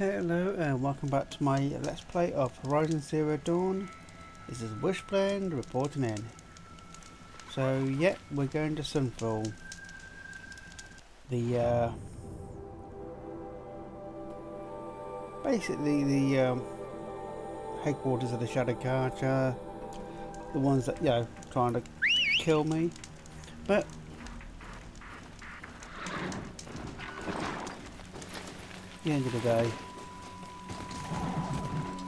Hello and welcome back to my Let's Play of Horizon Zero Dawn. This is Wishblend reporting in. So yeah, we're going to Sunfall. The basically the headquarters of the Shadow Carja, the ones that trying to kill me. But at the end of the day,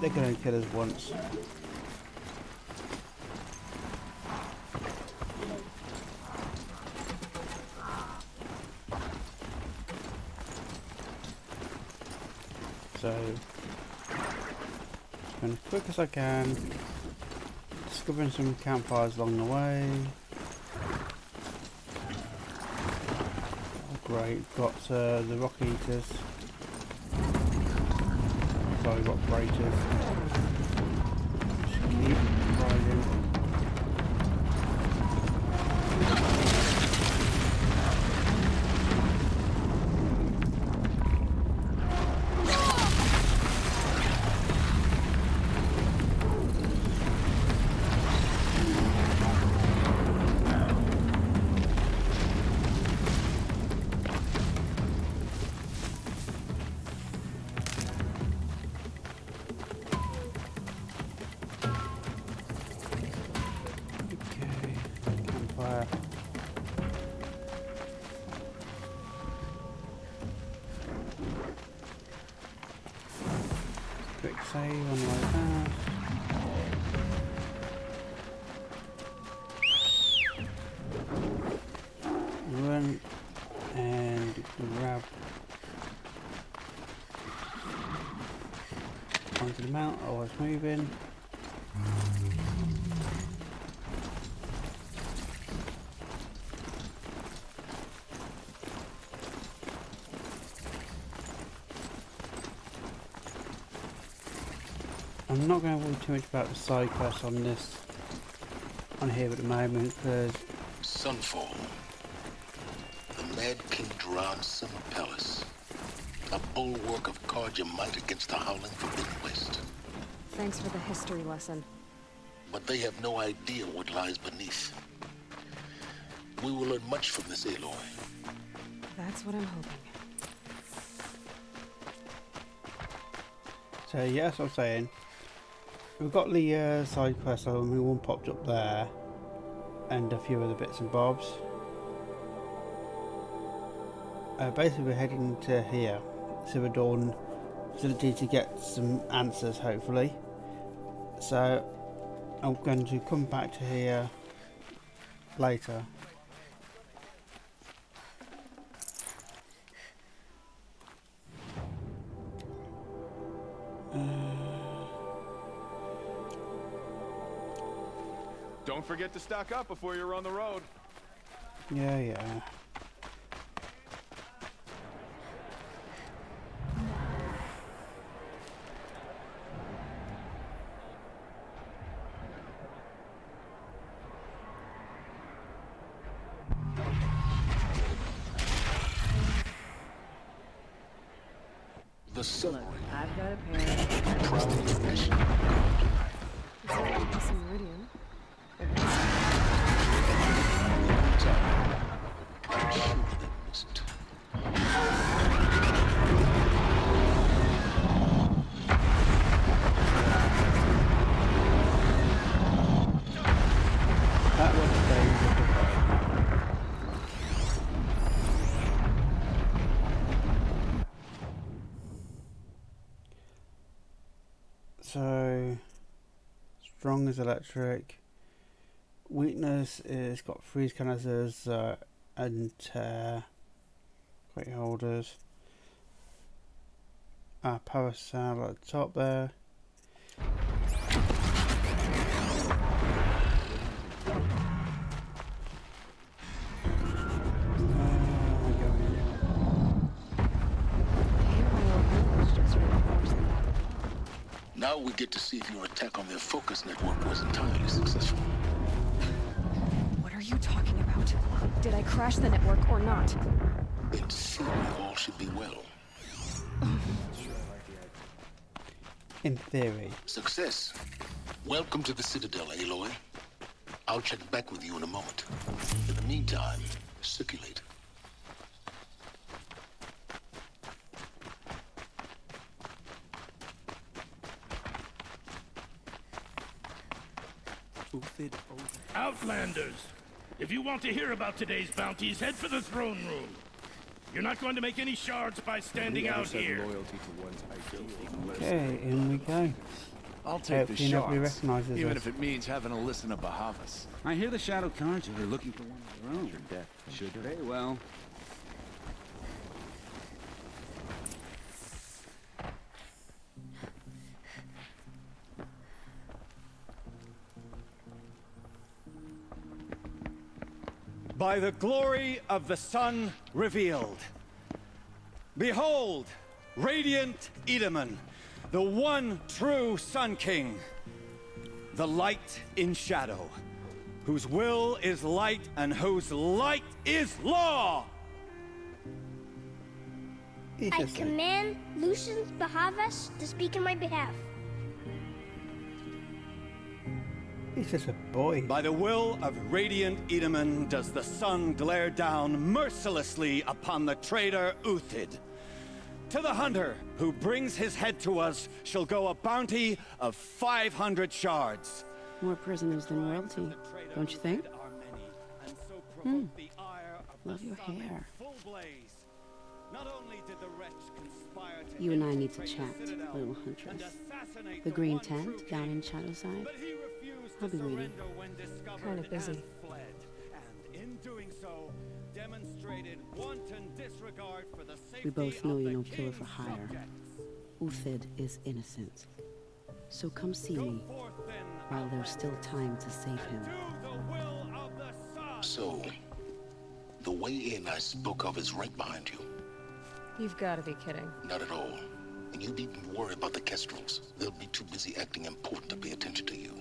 they're going to kill us once. So, going as quick as I can, discovering some campfires along the way. Oh, great, got the rock eaters. Sorry, rock breakers. Just keep riding. Quick save on like that. Run and grab onto the mount. Oh, it's moving. I'm not going to worry too much about the side quests on here at the moment because Sunfall. The Mad King Duran's summer palace. A bulwark of Carja might against the howling forbidden west. Thanks for the history lesson. But they have no idea what lies beneath. We will learn much from this Aloy. That's what I'm hoping. so yeah, that's what I'm saying. We've got the side quest, so one popped up there, and a few other bits and bobs. Basically, we're heading to here, Zero Dawn facility, to get some answers, hopefully. So I'm going to come back to here later. Don't forget to stock up before you're on the road. Yeah. The sun. Look, I've got a pair. Proudly mission. It's a decent meridian. I'm sure they missed. That was a dangerous. So, strong as electric. Weakness is got freeze canisters and crate holders. Power cell at the top there. Now we get to see if your attack on their focus network was entirely successful. What are you talking about? Did I crash the network or not? In theory, all should be well. In theory. Success. Welcome to the Citadel, Aloy. I'll check back with you in a moment. In the meantime, circulate. Outlanders! If you want to hear about today's bounties, head for the throne room. You're not going to make any shards by standing out here. Okay, in we go. I'll take the Hopefully nobody shots, recognises even us. if it means having to listen to Bahavas. I hear the Shadow Cards are looking for one of their own. Your death should pay well. By the glory of the sun revealed. Behold, radiant Edaman, the one true Sun King, the light in shadow, whose will is light and whose light is law! I command Lucius Bahavas to speak in my behalf. He's just a boy. By the will of radiant Edaman does the sun glare down mercilessly upon the traitor Uthid. To the hunter who brings his head to us shall go a bounty of 500 shards. More prisoners than royalty, don't you think? Love your hair. You and I need to chat, little huntress. The green tent down in Shadowside. I'll be waiting. Kind of busy. We both know you're no killer for hire. Uthid is innocent. So come see me while there's still time to save him. So, the way in I spoke of is right behind you. You've got to be kidding. Not at all. And you needn't worry about the Kestrels. They'll be too busy acting important to pay attention to you.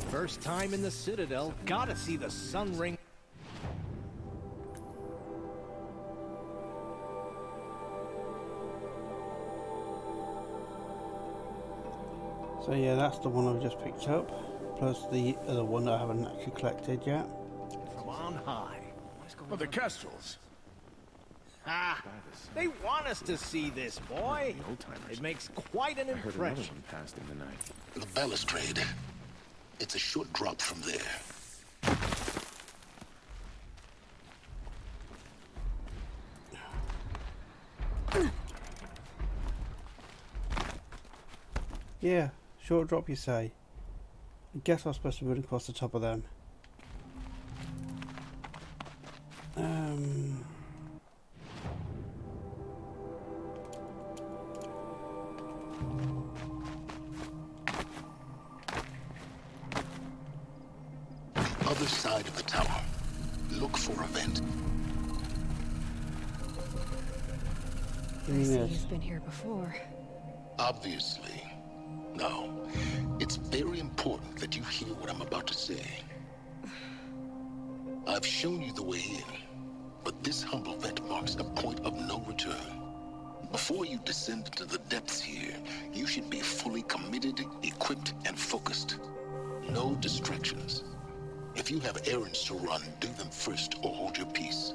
First time in the Citadel, gotta see the sun ring. So yeah, that's the one I've just picked up, plus the other one that I haven't actually collected yet. From on high. Well, the Kestrels. Ah, they want us to see this, boy. It makes quite an impression. The balustrade. It's a short drop from there. Yeah, short drop you say. I guess I was supposed to run across the top of them. Other side of the tower. Look for a vent. I see you've been here before. Obviously. Now, it's very important that you hear what I'm about to say. I've shown you the way in, but this humble vent marks a point of no return. Before you descend into the depths here, you should be fully committed, equipped, and focused. No distractions. If you have errands to run, do them first or hold your peace.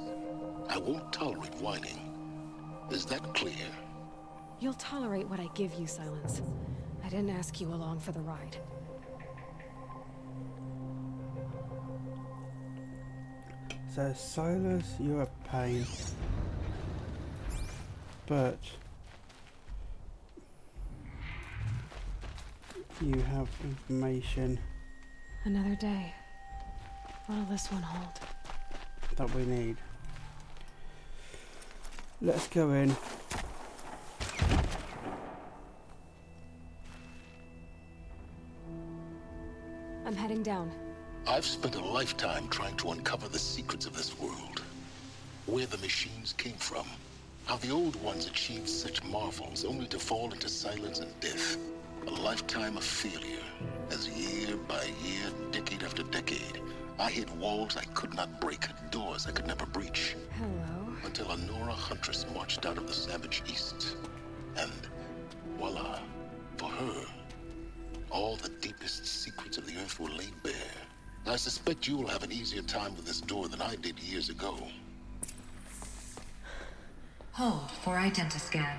I won't tolerate whining. Is that clear? You'll tolerate what I give you, Silence. I didn't ask you along for the ride. So Silas, you're a pain. But you have information Another day. What'll this one hold? that we need. Let's go in. I'm heading down. I've spent a lifetime trying to uncover the secrets of this world. Where the machines came from. How the old ones achieved such marvels only to fall into silence and death. A lifetime of failure. As year by year, decade after decade, I hit walls I could not break, doors I could never breach. Hello. Until a Nora huntress marched out of the savage east. And voila, her, all the deepest secrets of the Earth will lay bare. I suspect you will have an easier time with this door than I did years ago. Hold for identiscan.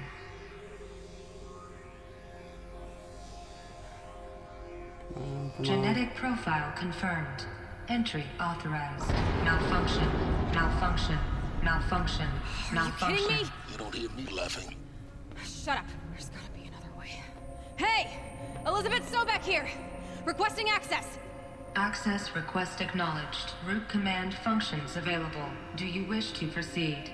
Genetic profile confirmed. Entry authorized. Malfunction. Malfunction. Malfunction. Malfunction. Are you kidding me? You don't hear me laughing. Shut up. There's gotta be another way. Hey! Elizabeth Sobek here! Requesting access! Access request acknowledged. Root command functions available. Do you wish to proceed?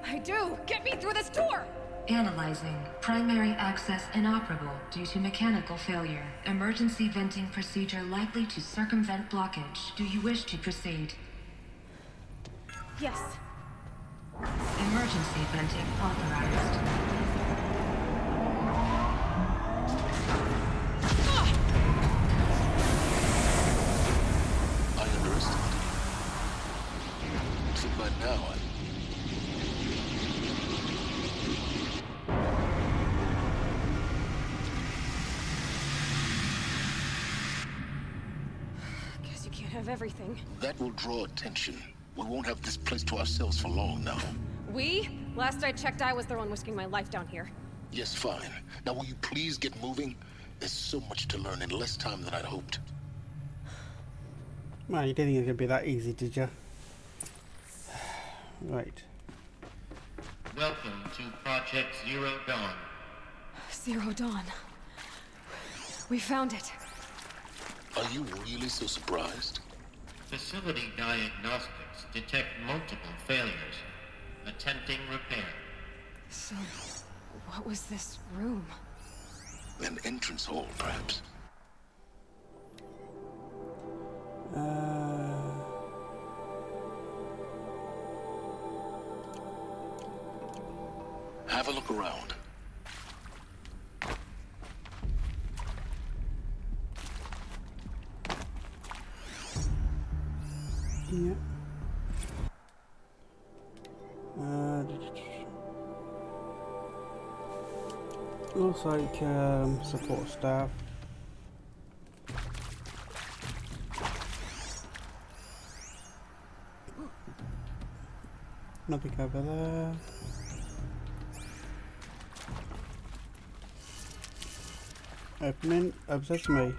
I do! Get me through this door! Analyzing. Primary access inoperable due to mechanical failure. Emergency venting procedure likely to circumvent blockage. Do you wish to proceed? Yes. Emergency venting authorized. I underestimated. So by now, Guess you can't have everything. that will draw attention. We won't have this place to ourselves for long now. We? Last I checked, I was the one risking my life down here. Yes, fine. Now will you please get moving? There's so much to learn in less time than I'd hoped. Man, you didn't think it was going to be that easy, did you? Right. Welcome to Project Zero Dawn. Zero Dawn. We found it. Are you really so surprised? Facility diagnostics detect multiple failures. Attempting repair. So, what was this room? An entrance hall, perhaps. Have a look around. Yeah. Looks like support staff. Nothing over there. Opening, sesame.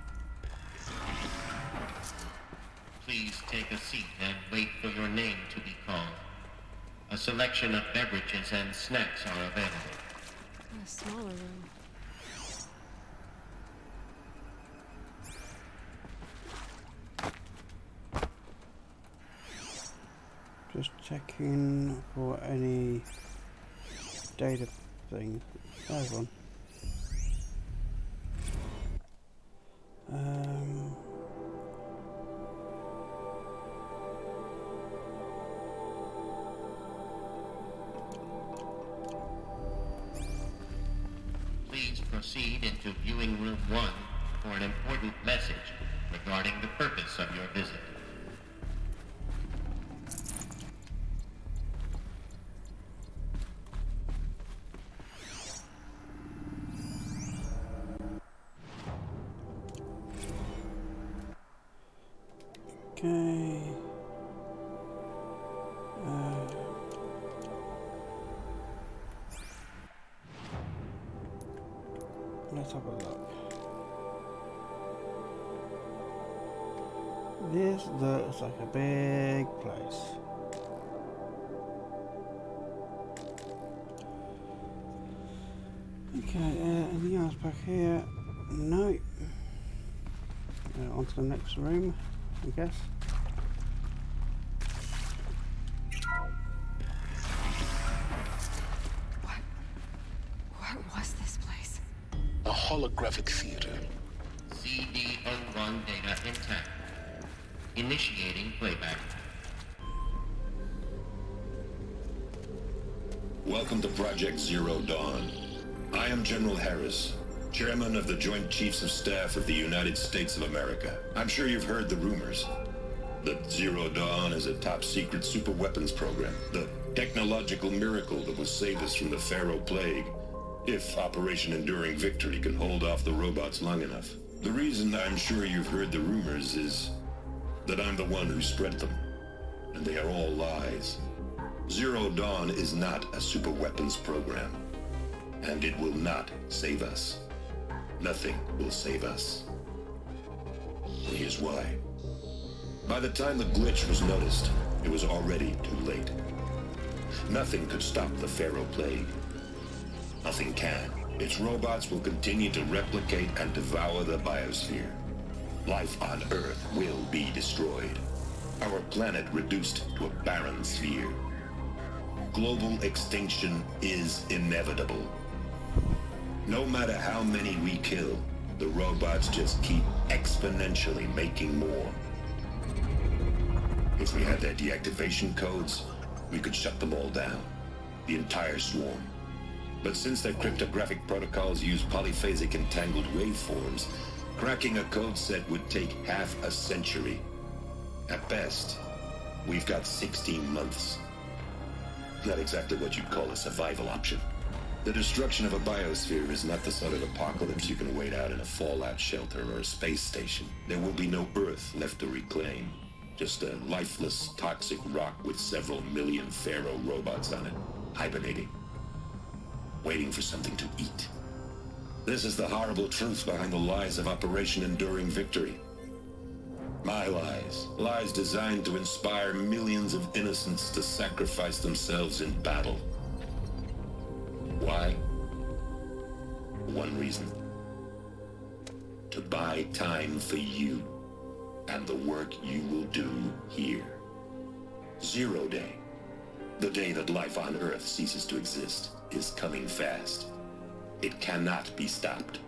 Please take a seat and wait for your name to be called. A selection of beverages and snacks are available. A smaller room. Just checking for any data things. There's one. Please proceed into viewing room 1 for an important message regarding the purpose of your visit. Okay. Let's have a look. This looks like a big place. Okay, anything else back here? No. On to the next room, I guess. What was this place? A holographic theater. CD01 data intact. Initiating playback. Welcome to Project Zero Dawn. I am General Harris, Chairman of the Joint Chiefs of Staff of the United States of America. I'm sure you've heard the rumors that Zero Dawn is a top-secret superweapons program, the technological miracle that will save us from the Pharaoh Plague. If Operation Enduring Victory can hold off the robots long enough. The reason I'm sure you've heard the rumors is that I'm the one who spread them, and they are all lies. Zero Dawn is not a superweapons program, and it will not save us. Nothing will save us. And here's why. By the time the glitch was noticed, it was already too late. Nothing could stop the Pharaoh Plague. Nothing can. Its robots will continue to replicate and devour the biosphere. Life on Earth will be destroyed. Our planet reduced to a barren sphere. Global extinction is inevitable. No matter how many we kill, the robots just keep exponentially making more. If we had their deactivation codes, we could shut them all down. The entire swarm. But since their cryptographic protocols use polyphasic entangled waveforms, cracking a code set would take half a century. At best, we've got 16 months. Not exactly what you'd call a survival option. The destruction of a biosphere is not the sort of apocalypse you can wait out in a fallout shelter or a space station. There will be no Earth left to reclaim. Just a lifeless, toxic rock with several million Pharaoh robots on it, hibernating, waiting for something to eat. This is the horrible truth behind the lies of Operation Enduring Victory. My lies. Lies designed to inspire millions of innocents to sacrifice themselves in battle. Why? One reason. To buy time for you and the work you will do here. Zero Day, the day that life on Earth ceases to exist, is coming fast. It cannot be stopped.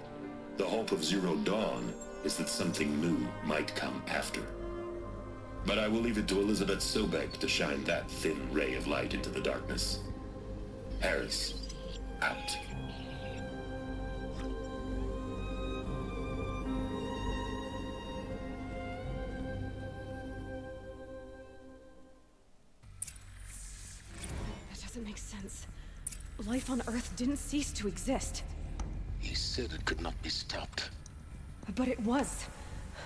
The hope of Zero Dawn is that something new might come after. But I will leave it to Elizabeth Sobek to shine that thin ray of light into the darkness. Harris, out. That doesn't make sense. Life on Earth didn't cease to exist. He said it could not be stopped. But it was.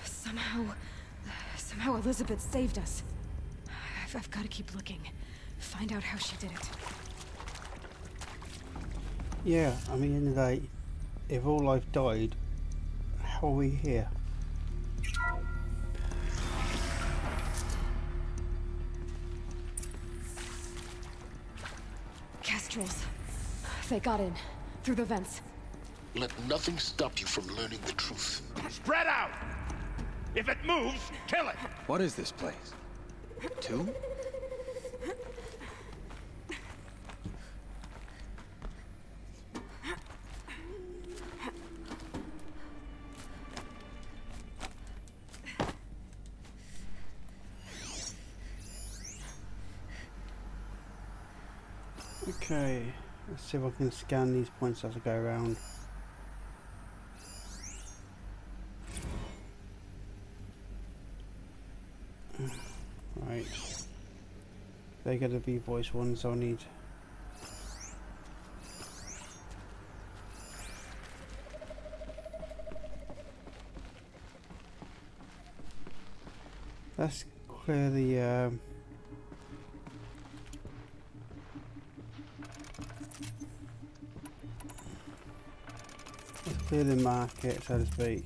Somehow Elizabeth saved us. I've got to keep looking. Find out how she did it. Yeah, I mean, in the day, if all life died, how are we here? Kestrels. They got in. Through the vents. Let nothing stop you from learning the truth. Spread out! If it moves, kill it! What is this place? A tomb? Okay, let's see if I can scan these points as I go around. Right, they're going to be voice ones, so I need. Let's clear the let's clear the market, so to speak.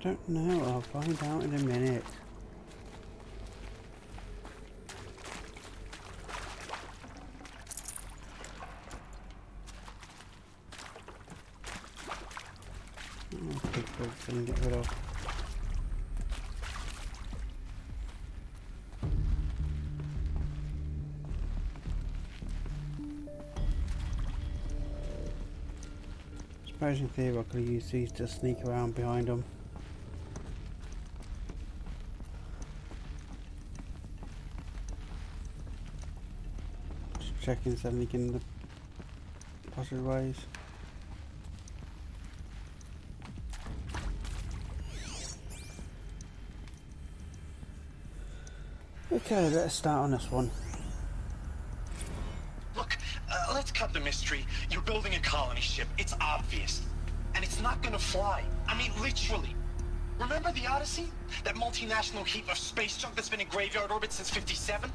don't know. I'll find out in a minute. Oh, people can get rid of. Suppose in theory I could use these to sneak around behind them. Just checking so I'm in the passageways. Okay, let's start on this one. Look, let's cut the mystery. You're building a colony ship. It's obvious. And it's not gonna fly. I mean, literally. Remember the Odyssey? That multinational heap of space junk that's been in graveyard orbit since '57?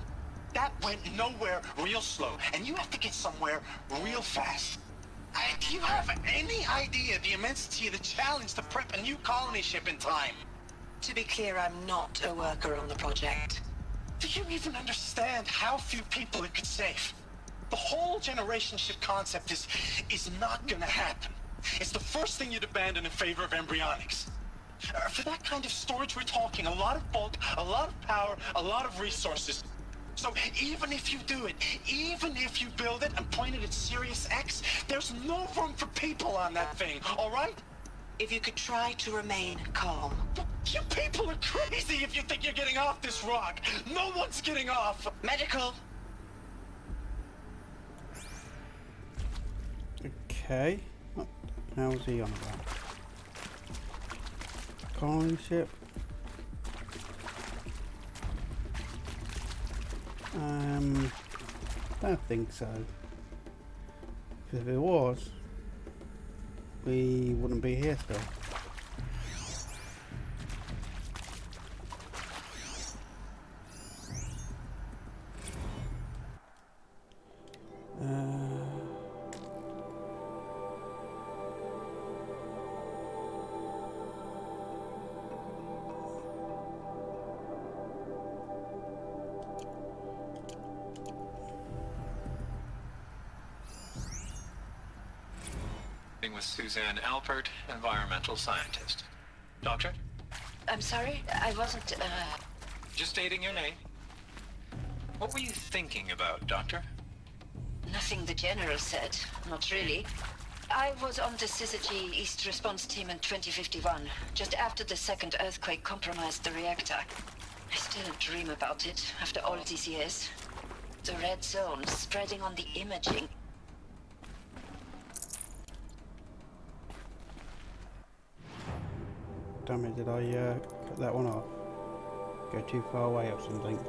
That went nowhere real slow. And you have to get somewhere real fast. Do you have any idea the immensity of the challenge to prep a new colony ship in time? To be clear, I'm not a worker on the project. Do you even understand how few people it could save? The whole generation ship concept is not gonna happen. It's the first thing you'd abandon in favor of embryonics. For that kind of storage, we're talking a lot of bulk, a lot of power, a lot of resources. So even if you do it, even if you build it and point it at Sirius X, there's no room for people on that thing, all right? If you could try to remain calm. You people are crazy if you think you're getting off this rock. No one's getting off. Medical. Okay. What the hell was he on about? Colony ship. Don't think so. Because if it was, we wouldn't be here still. With Suzanne Alpert, environmental scientist. Doctor? I'm sorry, I wasn't, Just stating your name. What were you thinking about, Doctor? Nothing the General said. Not really. I was on the Syzygy East Response Team in 2051, just after the second earthquake compromised the reactor. I still dream about it, after all these years. The red zone spreading on the imaging. Damn it, did I cut that one off? Go too far away or something?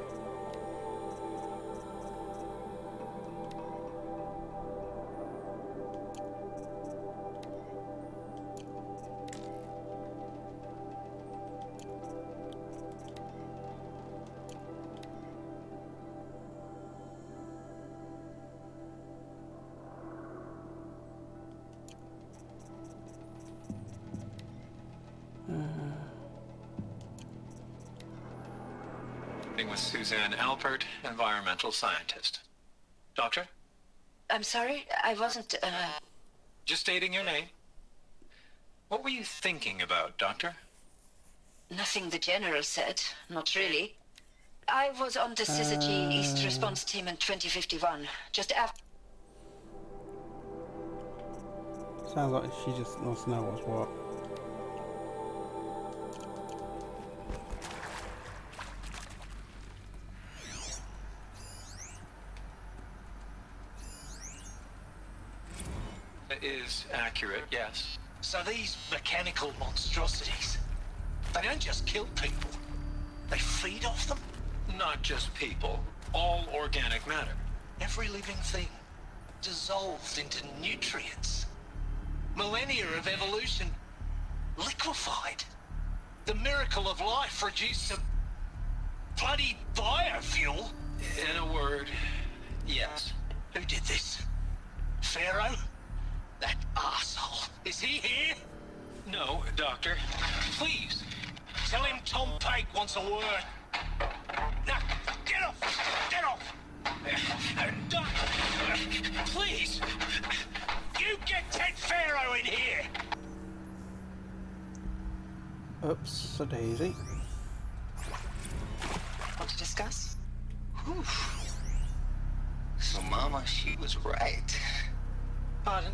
With Suzanne Alpert, environmental scientist. Doctor? I'm sorry, I wasn't, Just stating your name. What were you thinking about, Doctor? Nothing the General said. Not really. I was on the Syzygy East Response Team in 2051, just after... Sounds like she just wants to know what's what. Is accurate, yes. So these mechanical monstrosities, they don't just kill people, they feed off them? Not just people, all organic matter. Every living thing dissolved into nutrients. Millennia of evolution liquefied. The miracle of life reduced to bloody biofuel. In a word, yes. Who did this? Pharaoh? That arsehole. Is he here? No, Doctor. Please, wants a word. Now, get off! Get off! Doc, please! You get Ted Pharaoh in here! Oops, a daisy. Want to discuss? Whew. So Mama, she was right. Pardon?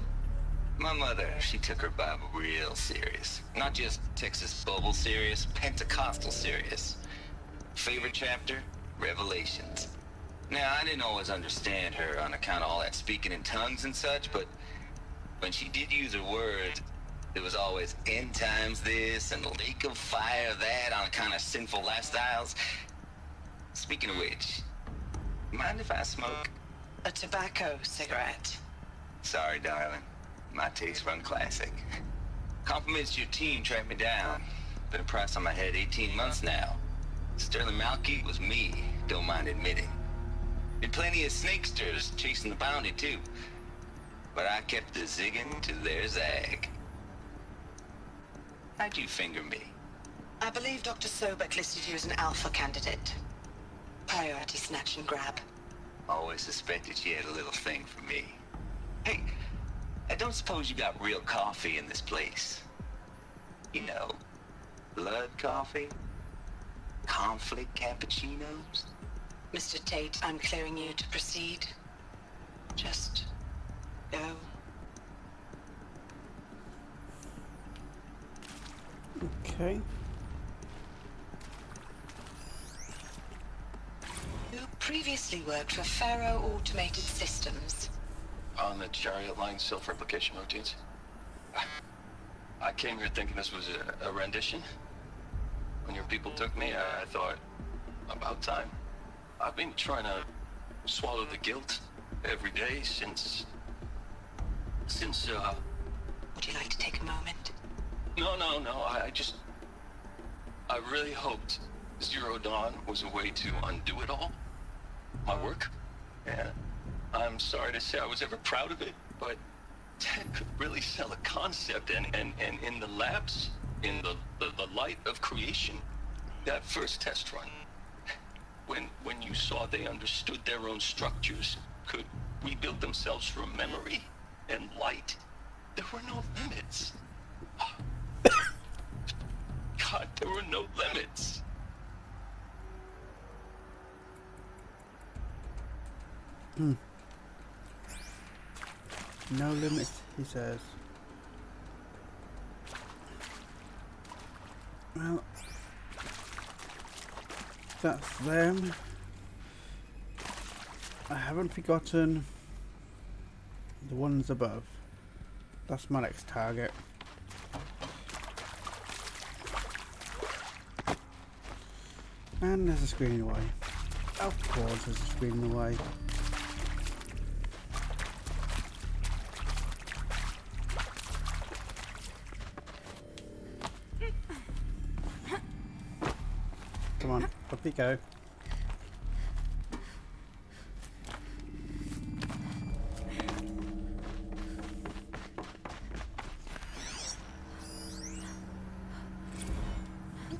My mother, she took her Bible real serious. Not just Texas Bible serious, Pentecostal serious. Favorite chapter? Revelations. Now, I didn't always understand her on account of all that speaking in tongues and such, but when she did use her words, there was always end times this and lake of fire that on account of sinful lifestyles. Speaking of which, mind if I smoke? A tobacco cigarette. Sorry, darling. My taste run classic. Compliments to your team tracked me down. Been a price on my head 18 months now. Sterling Malky was me, don't mind admitting. Been plenty of snakesters chasing the bounty too. But I kept the zigging to their zag. How'd you finger me? I believe Dr. Sobek listed you as an alpha candidate. Priority snatch and grab. Always suspected she had a little thing for me. Hey, I don't suppose you got real coffee in this place? You know, blood coffee? Conflict cappuccinos? Mr. Tate, I'm clearing you to proceed. Just go. Okay. You previously worked for Pharaoh Automated Systems. On the chariot line self-replication routines. I came here thinking this was a rendition. When your people took me, I thought, about time. I've been trying to swallow the guilt every day since... Would you like to take a moment? No, I really hoped Zero Dawn was a way to undo it all. My work. And I'm sorry to say I was ever proud of it, but Ted could really sell a concept, and in the labs, in the light of creation, that first test run, when you saw they understood their own structures, could rebuild themselves from memory and light, there were no limits. God, there were no limits. No limits, he says. Well, that's them. I haven't forgotten the ones above. That's my next target. And there's a screen away. Of course there's a screen away. Come on, up you go.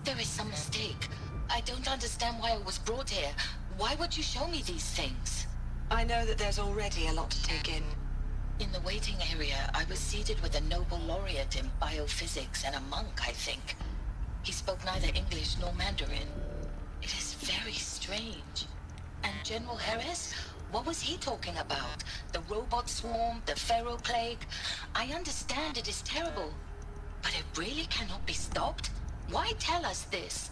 There is some mistake. I don't understand why I was brought here. Why would you show me these things? I know that there's already a lot to take in. In the waiting area, I was seated with a Nobel laureate in biophysics and a monk, I think. He spoke neither English nor Mandarin. It is very strange. And General Harris? What was he talking about? The robot swarm, the Pharaoh plague? I understand it is terrible, but it really cannot be stopped? Why tell us this?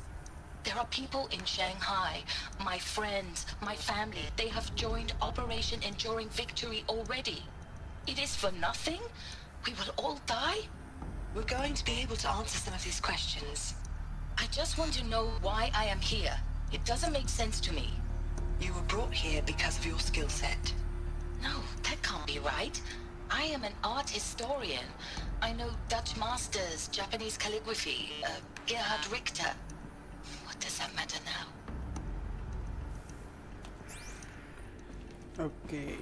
There are people in Shanghai, my friends, my family. They have joined Operation Enduring Victory already. It is for nothing? We will all die? We're going to be able to answer some of these questions. I just want to know why I am here. It doesn't make sense to me. You were brought here because of your skill set. No, that can't be right. I am an art historian. I know Dutch masters, Japanese calligraphy, Gerhard Richter. What does that matter now? Okay.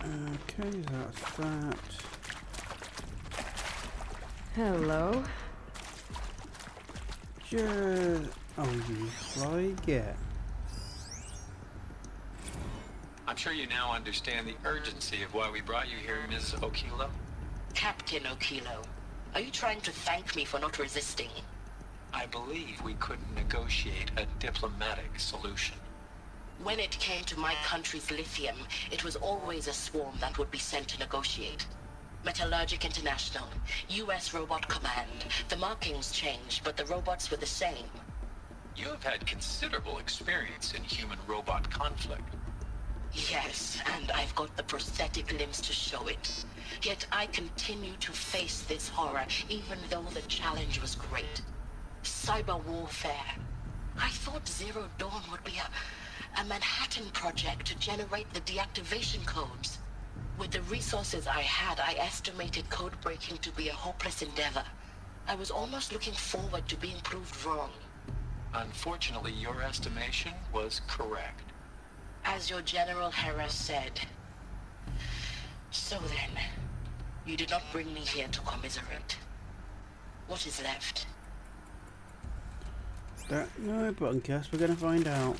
Okay, that's that. Hello. Just... Oh, you fly get. I'm sure you now understand the urgency of why we brought you here, Ms. Okilo. Captain Okilo, are you trying to thank me for not resisting? I believe we couldn't negotiate a diplomatic solution. When it came to my country's lithium, it was always a swarm that would be sent to negotiate. Metallurgic International, U.S. Robot Command. The markings changed, but the robots were the same. You have had considerable experience in human-robot conflict. Yes, and I've got the prosthetic limbs to show it. Yet I continue to face this horror, even though the challenge was great. Cyber warfare. I thought Zero Dawn would be a Manhattan project to generate the deactivation codes. With the resources I had, I estimated code breaking to be a hopeless endeavor. I was almost looking forward to being proved wrong. Unfortunately, your estimation was correct. As your General Harris said. So then, you did not bring me here to commiserate. What is left? Don't know, but I guess we're gonna find out.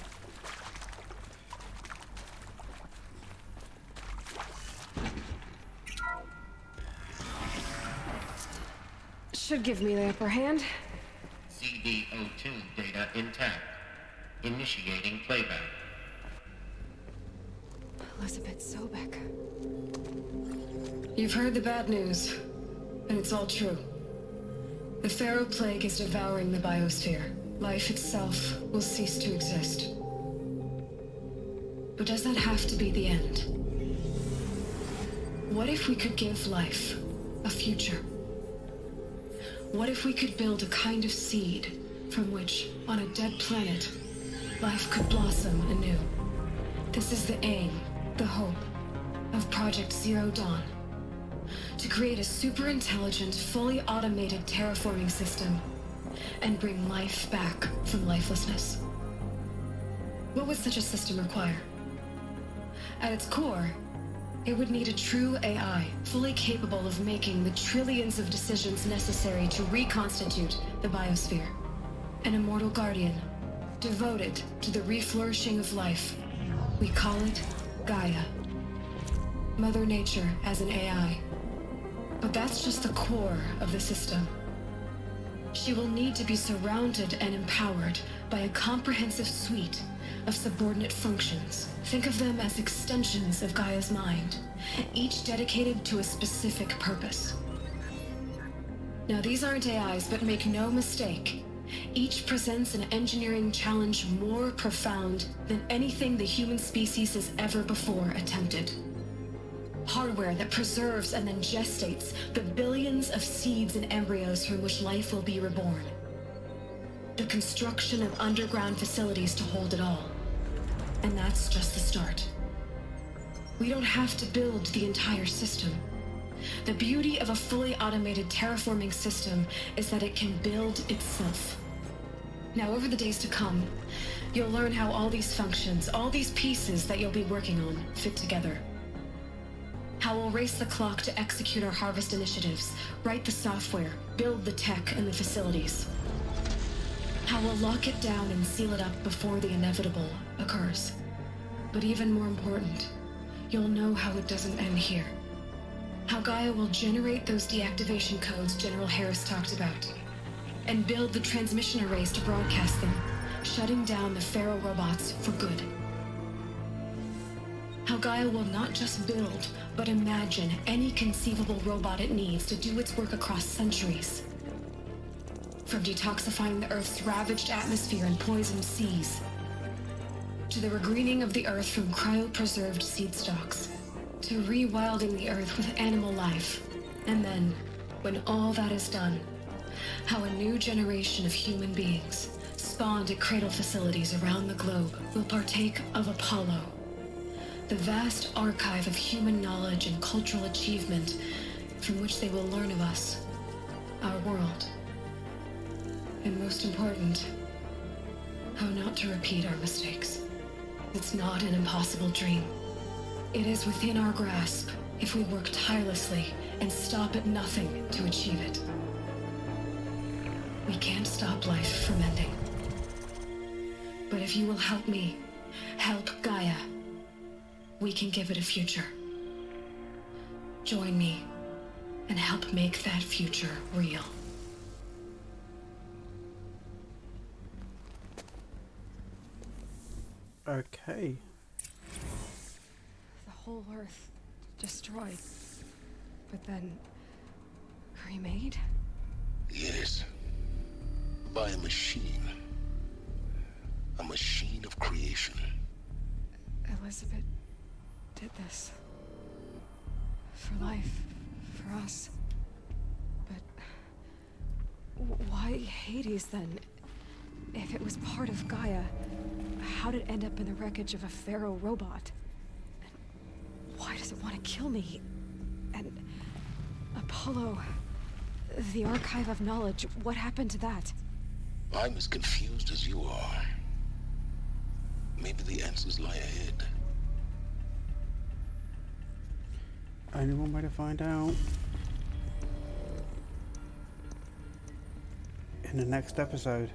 Should give me the upper hand. CD02 data intact. Initiating playback. Elizabeth Sobek. You've heard the bad news, and it's all true. The Pharaoh Plague is devouring the biosphere. Life itself will cease to exist. But does that have to be the end? What if we could give life a future? What if we could build a kind of seed from which, on a dead planet, life could blossom anew? This is the aim, the hope, of Project Zero Dawn. To create a super-intelligent, fully automated terraforming system and bring life back from lifelessness. What would such a system require? At its core, it would need a true AI, fully capable of making the trillions of decisions necessary to reconstitute the biosphere. An immortal guardian, devoted to the reflourishing of life. We call it Gaia. Mother Nature as an AI. But that's just the core of the system. She will need to be surrounded and empowered by a comprehensive suite of subordinate functions. Think of them as extensions of Gaia's mind, each dedicated to a specific purpose. Now, these aren't AIs, but make no mistake, each presents an engineering challenge more profound than anything the human species has ever before attempted. Hardware that preserves and then gestates the billions of seeds and embryos from which life will be reborn. The construction of underground facilities to hold it all. And that's just the start. We don't have to build the entire system. The beauty of a fully automated terraforming system is that it can build itself. Now, over the days to come, you'll learn how all these functions, all these pieces that you'll be working on, fit together. How we'll race the clock to execute our harvest initiatives, write the software, build the tech and the facilities. How we'll lock it down and seal it up before the inevitable occurs. But even more important, you'll know how it doesn't end here. How Gaia will generate those deactivation codes General Harris talked about, and build the transmission arrays to broadcast them, shutting down the Pharaoh robots for good. How Gaia will not just build, but imagine any conceivable robot it needs to do its work across centuries. From detoxifying the Earth's ravaged atmosphere and poisoned seas, to the regreening of the Earth from cryopreserved seed stalks, to rewilding the Earth with animal life. And then, when all that is done, how a new generation of human beings, spawned at cradle facilities around the globe, will partake of Apollo, the vast archive of human knowledge and cultural achievement from which they will learn of us, our world. And most important, how not to repeat our mistakes. It's not an impossible dream. It is within our grasp if we work tirelessly and stop at nothing to achieve it. We can't stop life from ending. But if you will help me, help Gaia, we can give it a future. Join me and help make that future real. Okay. The whole Earth destroyed, but then remade? Yes. By a machine. A machine of creation. Elizabeth did this. For life. For us. But why Hades then? If it was part of Gaia, how did it end up in the wreckage of a Pharaoh robot? And why does it want to kill me? And Apollo, the Archive of Knowledge, what happened to that? I'm as confused as you are. Maybe the answers lie ahead. Only one way to find out. In the next episode,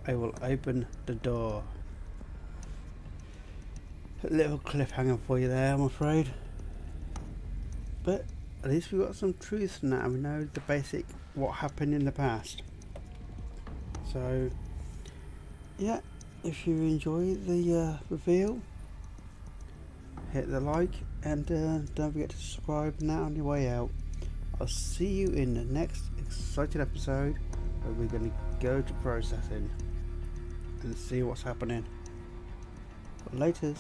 I will open the door. A little cliffhanger for you there, I'm afraid. But at least we got some truth now. We know the basic what happened in the past. So, yeah, if you enjoy the reveal, hit the like and don't forget to subscribe now on your way out. I'll see you in the next exciting episode where we're going to go to processing and see what's happening. Laters.